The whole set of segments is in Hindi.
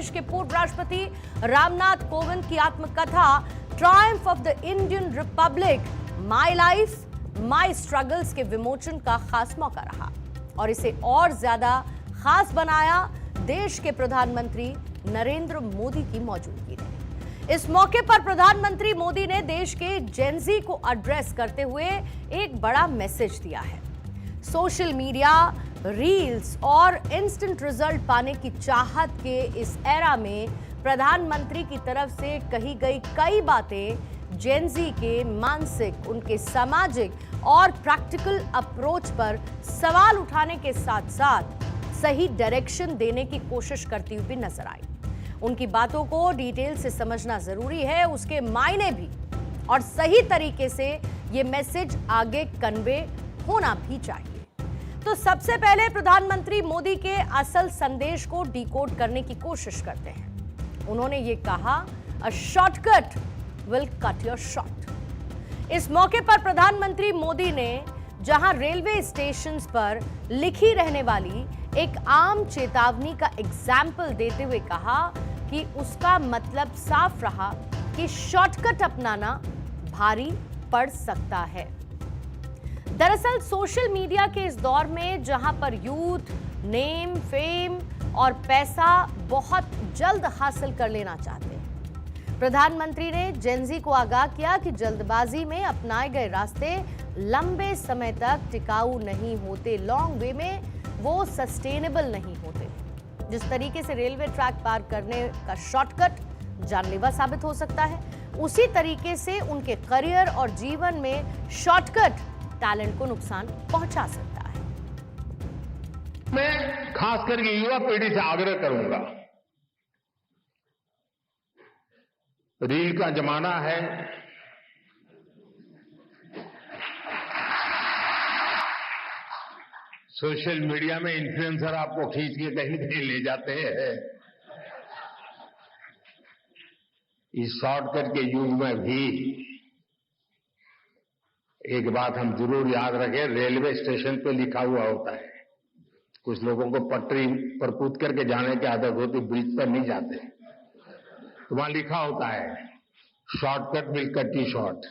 देश के पूर्व राष्ट्रपति रामनाथ कोविंद की आत्मकथा Triumph of the Indian Republic, my life my struggles के विमोचन का खास मौका रहा और इसे और ज्यादा खास बनाया देश के प्रधानमंत्री नरेंद्र मोदी की मौजूदगी ने। इस मौके पर प्रधानमंत्री मोदी ने देश के जेनजी को एड्रेस करते हुए एक बड़ा मैसेज दिया है। सोशल मीडिया, रील्स और इंस्टेंट रिजल्ट पाने की चाहत के इस एरा में प्रधानमंत्री की तरफ से कही गई कई बातें जेनजी के मानसिक, उनके सामाजिक और प्रैक्टिकल अप्रोच पर सवाल उठाने के साथ साथ सही डायरेक्शन देने की कोशिश करती हुई नजर आई। उनकी बातों को डिटेल से समझना जरूरी है, उसके मायने भी, और सही तरीके से ये मैसेज आगे कन्वे होना भी चाहिए। तो सबसे पहले प्रधानमंत्री मोदी के असल संदेश को डिकोड करने की कोशिश करते हैं। उन्होंने ये कहा, a shortcut will cut your short. इस मौके पर प्रधानमंत्री मोदी ने जहां रेलवे स्टेशंस पर लिखी रहने वाली एक आम चेतावनी का एग्जाम्पल देते हुए कहा कि उसका मतलब साफ रहा कि शॉर्टकट अपनाना भारी पड़ सकता है। दरअसल सोशल मीडिया के इस दौर में जहां पर यूथ नेम, फेम और पैसा बहुत जल्द हासिल कर लेना चाहते हैं, प्रधानमंत्री ने जेनजी को आगाह किया कि जल्दबाजी में अपनाए गए रास्ते लंबे समय तक टिकाऊ नहीं होते, लॉन्ग वे में वो सस्टेनेबल नहीं होते। जिस तरीके से रेलवे ट्रैक पार करने का शॉर्टकट जानलेवा साबित हो सकता है, उसी तरीके से उनके करियर और जीवन में शॉर्टकट टैलेंट को नुकसान पहुंचा सकता है। मैं खास करके युवा पीढ़ी से आग्रह करूंगा, रील का जमाना है, सोशल मीडिया में इन्फ्लुएंसर आपको खींच के कहीं कहीं ले जाते हैं। इस शॉर्टकट के युग में भी एक बात हम जरूर याद रखें, रेलवे स्टेशन पे लिखा हुआ होता है। कुछ लोगों को पटरी पर कूद करके जाने की आदत होती, ब्रिज पर नहीं जाते, तो वहां लिखा होता है, shortcut will cut you short.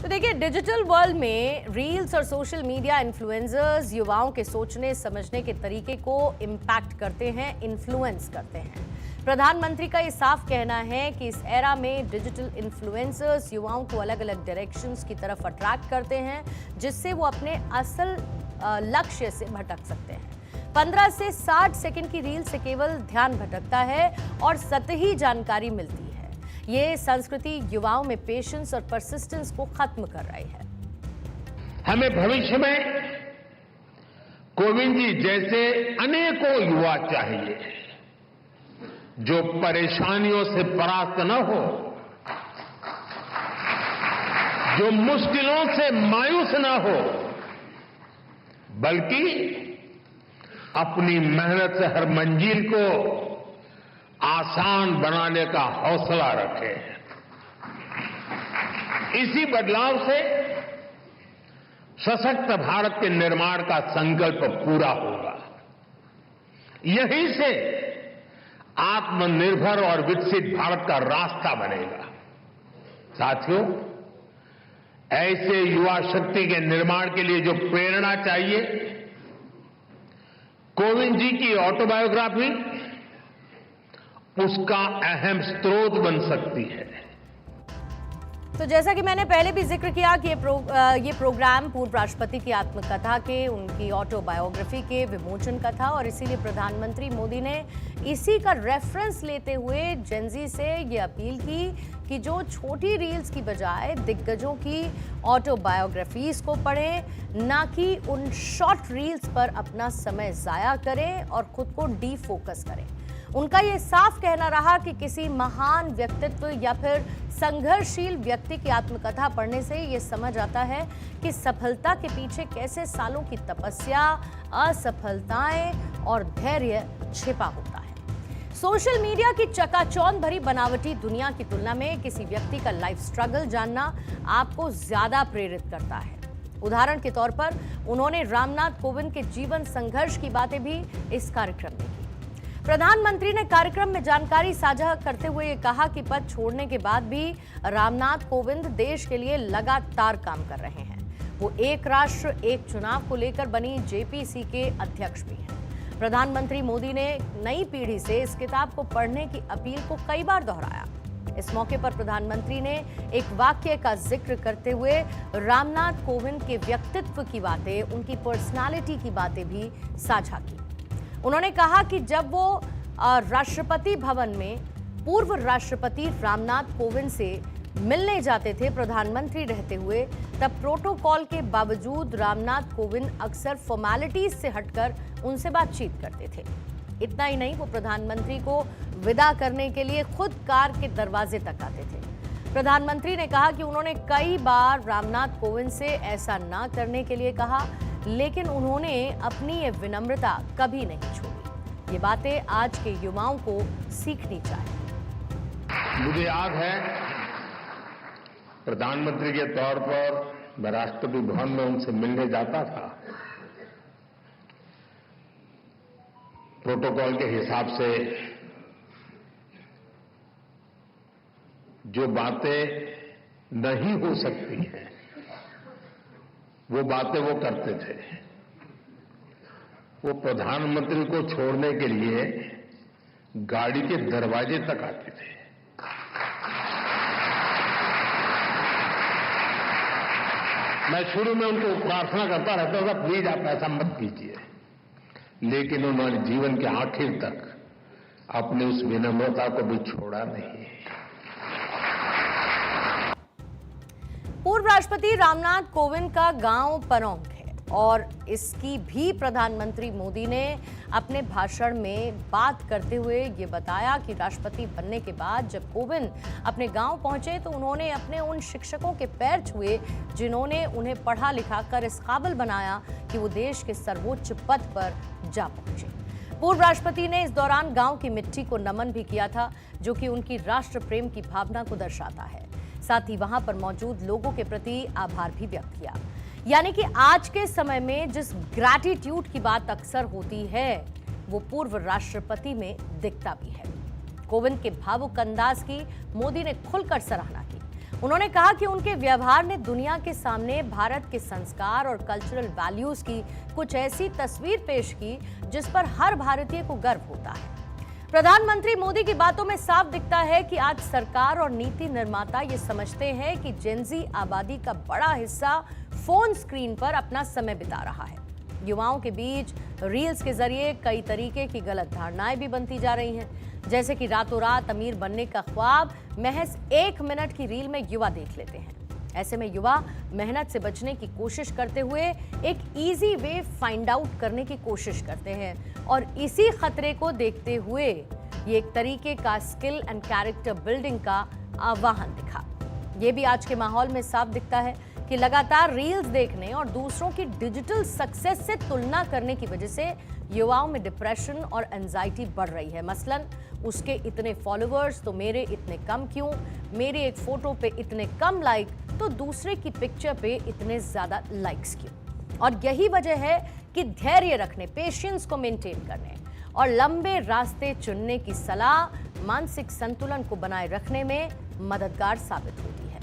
तो देखिए, डिजिटल वर्ल्ड में रील्स और सोशल मीडिया इन्फ्लुएंसर्स युवाओं के सोचने समझने के तरीके को इम्पैक्ट करते हैं, इन्फ्लुएंस करते हैं। प्रधानमंत्री का ये साफ कहना है कि इस एरा में डिजिटल इन्फ्लुएंसर्स युवाओं को अलग अलग डायरेक्शंस की तरफ अट्रैक्ट करते हैं, जिससे वो अपने असल लक्ष्य से भटक सकते हैं। 15 से 60 सेकंड की रील से केवल ध्यान भटकता है और सतही जानकारी मिलती है। ये संस्कृति युवाओं में पेशेंस और परसिस्टेंस को खत्म कर रही है। हमें भविष्य में कोविंद जी जैसे अनेकों युवा चाहिए, जो परेशानियों से परास्त न हो, जो मुश्किलों से मायूस न हो, बल्कि अपनी मेहनत से हर मंजिल को आसान बनाने का हौसला रखे। इसी बदलाव से सशक्त भारत के निर्माण का संकल्प पूरा होगा। यहीं से आत्मनिर्भर और विकसित भारत का रास्ता बनेगा। साथियों, ऐसे युवा शक्ति के निर्माण के लिए जो प्रेरणा चाहिए, कोविंद जी की ऑटोबायोग्राफी उसका अहम स्रोत बन सकती है। तो जैसा कि मैंने पहले भी जिक्र किया कि ये प्रोग्राम पूर्व राष्ट्रपति की आत्मकथा के, उनकी ऑटोबायोग्राफी के विमोचन का था और इसीलिए प्रधानमंत्री मोदी ने इसी का रेफरेंस लेते हुए जेनजी से ये अपील की कि जो छोटी रील्स की बजाय दिग्गजों की ऑटोबायोग्राफीज को पढ़ें, ना कि उन शॉर्ट रील्स पर अपना समय जाया करें और खुद को डीफोकस करें। उनका ये साफ कहना रहा कि किसी महान व्यक्तित्व या फिर संघर्षशील व्यक्ति की आत्मकथा पढ़ने से ये समझ आता है कि सफलता के पीछे कैसे सालों की तपस्या, असफलताएं और धैर्य छिपा होता है। सोशल मीडिया की चकाचौंध भरी बनावटी दुनिया की तुलना में किसी व्यक्ति का लाइफ स्ट्रगल जानना आपको ज्यादा प्रेरित करता है। उदाहरण के तौर पर उन्होंने रामनाथ कोविंद के जीवन संघर्ष की बातें भी इस कार्यक्रम में की। प्रधानमंत्री ने कार्यक्रम में जानकारी साझा करते हुए ये कहा कि पद छोड़ने के बाद भी रामनाथ कोविंद देश के लिए लगातार काम कर रहे हैं। वो एक राष्ट्र एक चुनाव को लेकर बनी जेपीसी के अध्यक्ष भी हैं। प्रधानमंत्री मोदी ने नई पीढ़ी से इस किताब को पढ़ने की अपील को कई बार दोहराया। इस मौके पर प्रधानमंत्री ने एक वाक्य का जिक्र करते हुए रामनाथ कोविंद के व्यक्तित्व की बातें, उनकी पर्सनालिटी की बातें भी साझा की। उन्होंने कहा कि जब वो राष्ट्रपति भवन में पूर्व राष्ट्रपति रामनाथ कोविंद से मिलने जाते थे प्रधानमंत्री रहते हुए, तब प्रोटोकॉल के बावजूद रामनाथ कोविंद अक्सर फॉर्मेलिटीज से हटकर उनसे बातचीत करते थे। इतना ही नहीं, वो प्रधानमंत्री को विदा करने के लिए खुद कार के दरवाजे तक आते थे। प्रधानमंत्री ने कहा कि उन्होंने कई बार रामनाथ कोविंद से ऐसा ना करने के लिए कहा, लेकिन उन्होंने अपनी ये विनम्रता कभी नहीं छोड़ी। ये बातें आज के युवाओं को सीखनी चाहिए। मुझे याद है प्रधानमंत्री के तौर पर मैं राष्ट्रपति भवन में उनसे मिलने जाता था। प्रोटोकॉल के हिसाब से जो बातें नहीं हो सकती हैं, वो बातें वो करते थे। वो प्रधानमंत्री को छोड़ने के लिए गाड़ी के दरवाजे तक आते थे। मैं शुरू में उनको प्रार्थना करता रहता था, प्लीज आप ऐसा मत कीजिए, लेकिन उन्होंने जीवन के आखिर तक अपनी उस विनम्रता को भी छोड़ा नहीं। पूर्व राष्ट्रपति रामनाथ कोविंद का गांव परोंग है और इसकी भी प्रधानमंत्री मोदी ने अपने भाषण में बात करते हुए ये बताया कि राष्ट्रपति बनने के बाद जब कोविंद अपने गांव पहुंचे तो उन्होंने अपने उन शिक्षकों के पैर छुए जिन्होंने उन्हें पढ़ा लिखा कर इस काबिल बनाया कि वो देश के सर्वोच्च पद पर जा पहुंचे। पूर्व राष्ट्रपति ने इस दौरान गांव की मिट्टी को नमन भी किया था, जो कि उनकी राष्ट्र प्रेम की भावना को दर्शाता है। साथ ही वहां पर मौजूद लोगों के प्रति आभार भी व्यक्त किया। यानी कि आज के समय में जिस ग्रैटिट्यूड की बात अक्सर होती है, वो पूर्व राष्ट्रपति में दिखता भी है। कोविंद के भावुक अंदाज की मोदी ने खुलकर सराहना की। उन्होंने कहा कि उनके व्यवहार ने दुनिया के सामने भारत के संस्कार और कल्चरल वैल्यूज की कुछ ऐसी तस्वीर पेश की जिस पर हर भारतीय को गर्व होता है। प्रधानमंत्री मोदी की बातों में साफ दिखता है कि आज सरकार और नीति निर्माता ये समझते हैं कि जेनजी आबादी का बड़ा हिस्सा फोन स्क्रीन पर अपना समय बिता रहा है। युवाओं के बीच रील्स के जरिए कई तरीके की गलत धारणाएं भी बनती जा रही हैं, जैसे कि रातों रात अमीर बनने का ख्वाब महज 1 मिनट की रील में युवा देख लेते हैं। ऐसे में युवा मेहनत से बचने की कोशिश करते हुए एक इजी वे फाइंड आउट करने की कोशिश करते हैं और इसी खतरे को देखते हुए ये एक तरीके का स्किल एंड कैरेक्टर बिल्डिंग का आह्वान दिखा। ये भी आज के माहौल में साफ दिखता है कि लगातार रील्स देखने और दूसरों की डिजिटल सक्सेस से तुलना करने की वजह से युवाओं में डिप्रेशन और एंजाइटी बढ़ रही है। मसलन उसके इतने फॉलोअर्स तो मेरे इतने कम क्यों, मेरे एक फोटो पे इतने कम लाइक तो दूसरे की पिक्चर पे इतने ज्यादा लाइक्स क्यों। और यही वजह है कि धैर्य रखने, पेशेंस को मेंटेन करने और लंबे रास्ते चुनने की सलाह मानसिक संतुलन को बनाए रखने में मददगार साबित होती है।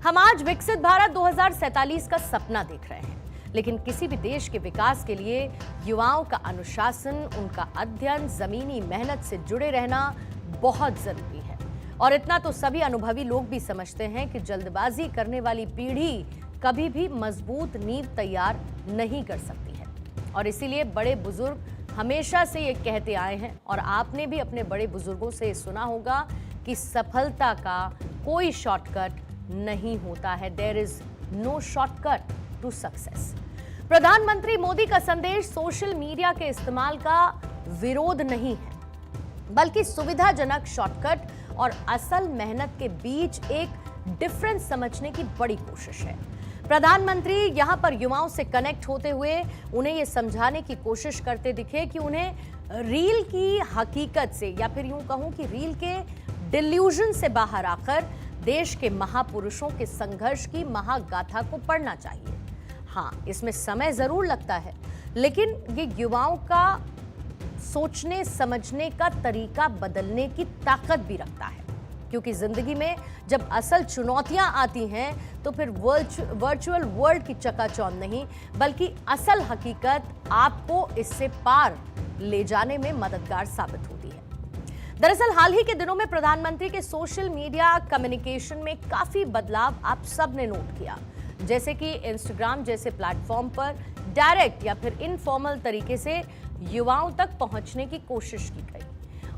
हम आज विकसित भारत 2047 का सपना देख रहे हैं, लेकिन किसी भी देश के विकास के लिए युवाओं का अनुशासन, उनका अध्ययन, जमीनी मेहनत से जुड़े रहना बहुत जरूरी है। और इतना तो सभी अनुभवी लोग भी समझते हैं कि जल्दबाजी करने वाली पीढ़ी कभी भी मजबूत नींव तैयार नहीं कर सकती है। और इसीलिए बड़े बुजुर्ग हमेशा से ये कहते आए हैं और आपने भी अपने बड़े बुजुर्गों से सुना होगा कि सफलता का कोई शॉर्टकट नहीं होता है। There is no shortcut to success. प्रधानमंत्री मोदी का संदेश सोशल मीडिया के इस्तेमाल का विरोध नहीं है, बल्कि सुविधाजनक शॉर्टकट और असल मेहनत के बीच एक डिफरेंस समझने की बड़ी कोशिश है। प्रधानमंत्री यहां पर युवाओं से कनेक्ट होते हुए उन्हें यह समझाने की कोशिश करते दिखे कि उन्हें रील की हकीकत से, या फिर यूं कहूं कि रील के डिल्यूजन से बाहर आकर देश के महापुरुषों के संघर्ष की महागाथा को पढ़ना चाहिए। हाँ, इसमें समय जरूर लगता है, लेकिन ये युवाओं का सोचने समझने का तरीका बदलने की ताकत भी रखता है, क्योंकि जिंदगी में जब असल चुनौतियां आती हैं तो फिर वर्चुअल वर्ल्ड की चकाचौंध नहीं, बल्कि असल हकीकत आपको इससे पार ले जाने में मददगार साबित होती है। दरअसल हाल ही के दिनों में प्रधानमंत्री के सोशल मीडिया कम्युनिकेशन में काफी बदलाव आप सब ने नोट किया, जैसे कि इंस्टाग्राम जैसे प्लेटफॉर्म पर डायरेक्ट या फिर इनफॉर्मल तरीके से युवाओं तक पहुंचने की कोशिश की गई।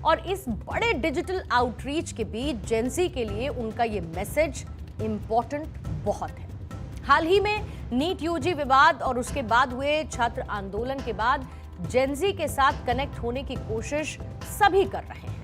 और इस बड़े डिजिटल आउटरीच के बीच जेंजी के लिए उनका ये मैसेज इंपॉर्टेंट बहुत है। हाल ही में नीट यूजी विवाद और उसके बाद हुए छात्र आंदोलन के बाद जेंजी के साथ कनेक्ट होने की कोशिश सभी कर रहे हैं,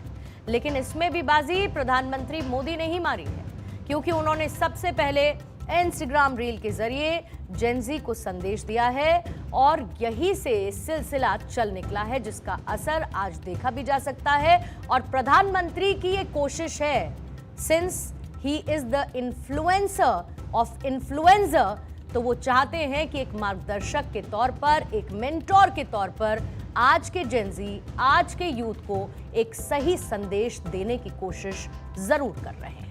लेकिन इसमें भी बाजी प्रधानमंत्री मोदी ने ही मारी है, क्योंकि उन्होंने सबसे पहले इंस्टाग्राम रील के जरिए जेंजी को संदेश दिया है और यही से सिलसिला चल निकला है, जिसका असर आज देखा भी जा सकता है। और प्रधानमंत्री की ये कोशिश है, since he is the influencer of influencer, तो वो चाहते हैं कि एक मार्गदर्शक के तौर पर, एक मेंटोर के तौर पर आज के जेंजी, आज के यूथ को एक सही संदेश देने की कोशिश जरूर कर रहे हैं।